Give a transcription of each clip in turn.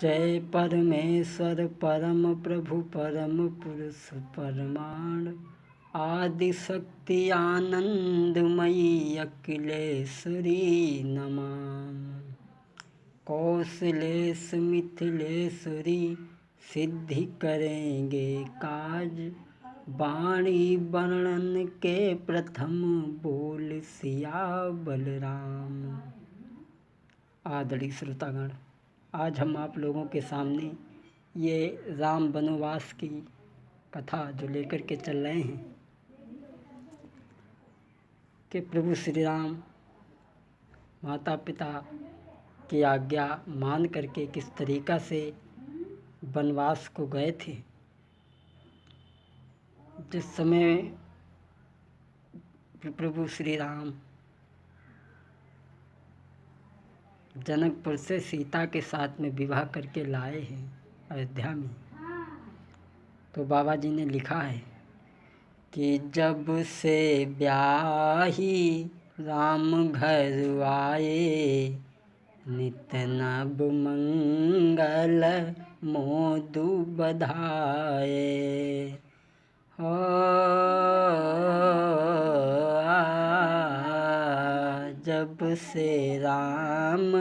जय परमेश्वर परम प्रभु परम पुरुष परमाण आदि शक्ति आनंदमयी अखिलेश्वरी नमाम। कौशलेश मिथिलेश्वरी सिद्धि करेंगे काज, वाणी वर्णन के प्रथम बोल सिया बलराम। आदरणीय श्रोतागण, आज हम आप लोगों के सामने ये राम वनवास की कथा जो लेकर के चल रहे हैं कि प्रभु श्री राम माता पिता की आज्ञा मान करके किस तरीक़ा से वनवास को गए थे। जिस समय प्रभु श्री राम जनकपुर से सीता के साथ में विवाह करके लाए हैं अयोध्या में, तो बाबा जी ने लिखा है कि जब से ब्याही राम घर आए, नित नव मंगल मोदु बधाए। जब से राम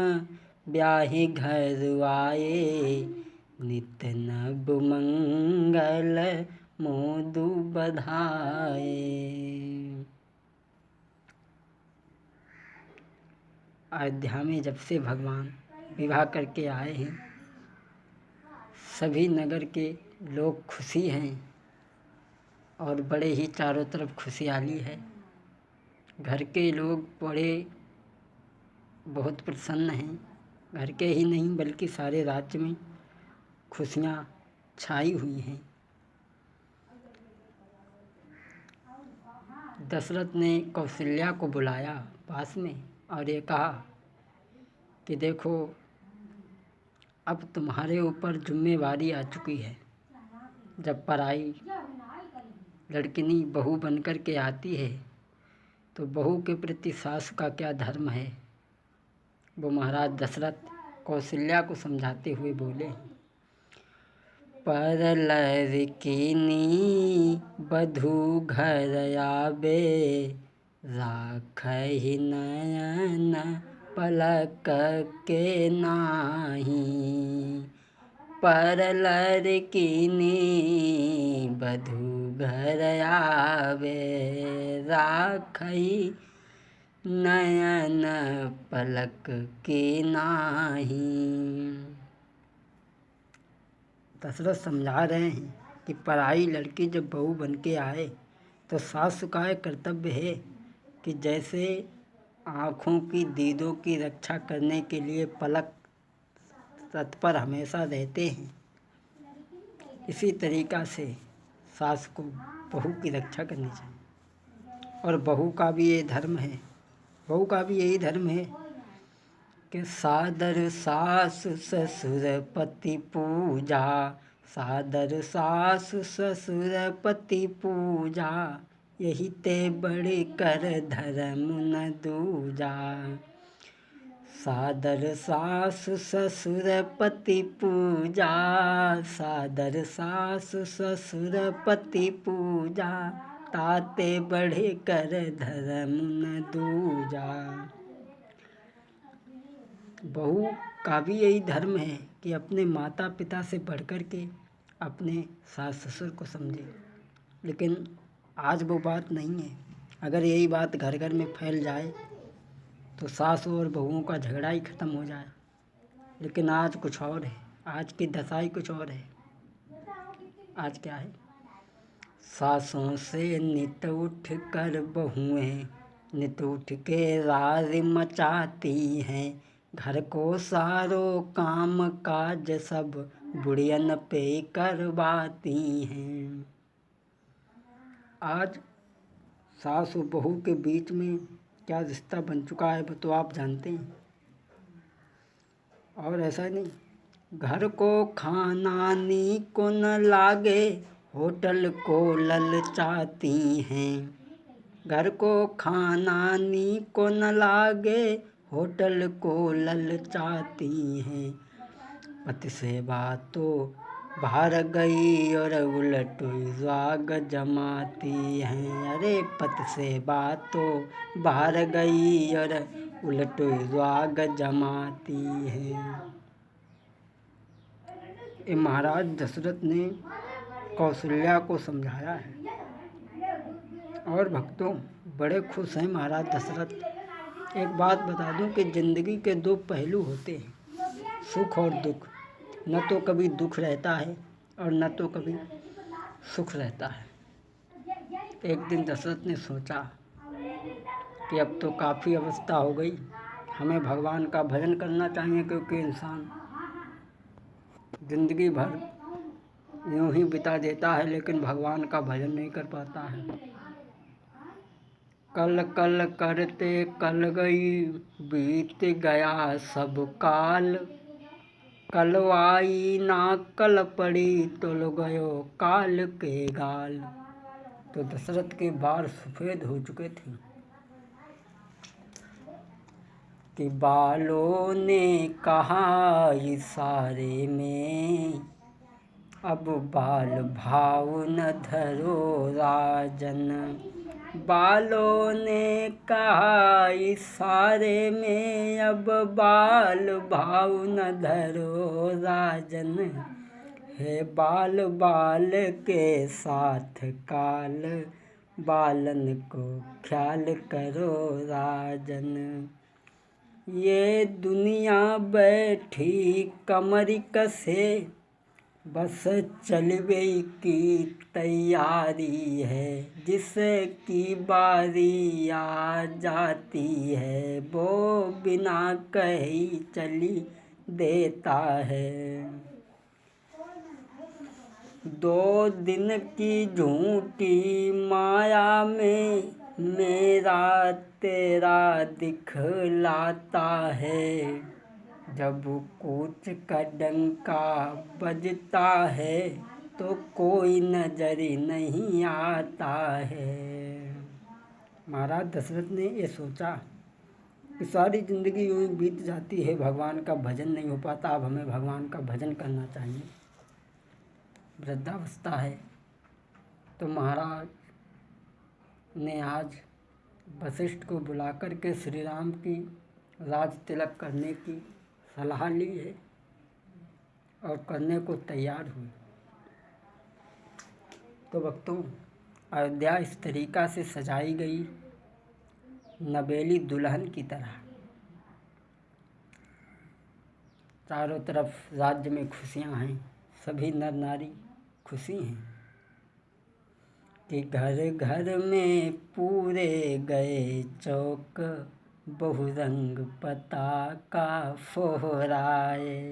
ब्याही घर आए, नित नव मंगल मोदु बधाए। अयोध्या में जब से भगवान विवाह करके आए हैं, सभी नगर के लोग खुशी हैं और बड़े ही चारों तरफ खुशहाली है। घर के लोग बड़े बहुत प्रसन्न हैं। घर के ही नहीं बल्कि सारे राज्य में खुशियाँ छाई हुई हैं। दशरथ ने कौशल्या को बुलाया पास में और ये कहा कि देखो, अब तुम्हारे ऊपर जिम्मेवारी आ चुकी है। जब पराई लड़किनी बहू बन कर के आती है तो बहू के प्रति सास का क्या धर्म है, वो महाराज दशरथ कौशल्या को समझाते हुए बोले। पर लड़किनी बधू घर आवे, राखहि नयन पलक के नाही। पर लड़किनी बधू घर आवे, राखहि नयन पलक के नाही। दशरथ समझा रहे हैं कि पराई लड़की जब बहू बन के आए तो सास का कर्तव्य है कि जैसे आँखों की दीदों की रक्षा करने के लिए पलक तत्पर हमेशा रहते हैं, इसी तरीक़ा से सास को बहू की रक्षा करनी चाहिए। और बहू का भी ये धर्म है, बहू का भी यही धर्म है कि सादर सास ससुर पति पूजा, सादर सास ससुर पति पूजा, यही ते बड़े कर धर्म न दूजा। सादर सास ससुर पति पूजा, सादर सास ससुर पति पूजा, ताते बढ़े कर धर्म न दूजा। बहू का भी यही धर्म है कि अपने माता पिता से बढ़कर के अपने सास ससुर को समझे। लेकिन आज वो बात नहीं है। अगर यही बात घर घर में फैल जाए तो सास और बहुओं का झगड़ा ही ख़त्म हो जाए। लेकिन आज कुछ और है, आज की दशाई कुछ और है। आज क्या है, सासों से नित उठ कर बहुएं, नित उठ के राज मचाती हैं। घर को सारो काम काज सब बुढ़ियन पे करवाती हैं। आज सास और बहू के बीच में क्या रिश्ता बन चुका है वो तो आप जानते हैं। और ऐसा नहीं, घर को खाना नी को न लागे, होटल को ललचाती हैं। घर को खाना नी को न लागे, होटल को ललचाती हैं। पति से बात तो बाहर गई और उलट जाग जमाती हैं। अरे पति से बात तो बाहर गई और उलट जाग जमाती हैं। ये महाराज दशरथ ने कौशल्या को समझाया है। और भक्तों, बड़े खुश हैं महाराज दशरथ। एक बात बता दूं कि ज़िंदगी के दो पहलू होते हैं, सुख और दुख। न तो कभी दुख रहता है और न तो कभी सुख रहता है। एक दिन दशरथ ने सोचा कि अब तो काफ़ी अवस्था हो गई, हमें भगवान का भजन करना चाहिए, क्योंकि इंसान ज़िंदगी भर यूं ही बिता देता है लेकिन भगवान का भजन नहीं कर पाता है। कल कल करते कल गई, बीत गया सब काल। कल आई ना कल पड़ी, तुल गयो काल के गाल। तो दशरथ के बाल सफ़ेद हो चुके थे कि बालों ने कहा इशारे में, अब बाल भाव न धरो राजन। बालों ने कहा इशारे में, अब बाल भाव न धरो राजन। है बाल बाल के साथ काल, बालन को ख्याल करो राजन। ये दुनिया बैठी कमर कसे, बस चलवे की तैयारी है। जिसकी बारी आ जाती है, वो बिना कही चली देता है। 2 दिन की झूठी माया में मेरा तेरा दिखलाता है। जब कूच का डंका बजता है, तो कोई नजर नहीं आता है। महाराज दशरथ ने ये सोचा कि सारी ज़िंदगी यूँ ही बीत जाती है, भगवान का भजन नहीं हो पाता, अब हमें भगवान का भजन करना चाहिए। वृद्धावस्था है। तो महाराज ने आज वशिष्ठ को बुलाकर के श्री राम की राज तिलक करने की सलाह ली है और करने को तैयार हुए। तो भक्तों, अयोध्या इस तरीक़ा से सजाई गई नवेली दुल्हन की तरह। चारों तरफ राज्य में खुशियां हैं, सभी नर नारी खुशी हैं कि घर घर में पूरे गए चौक, बहुरंग पताका फहराए।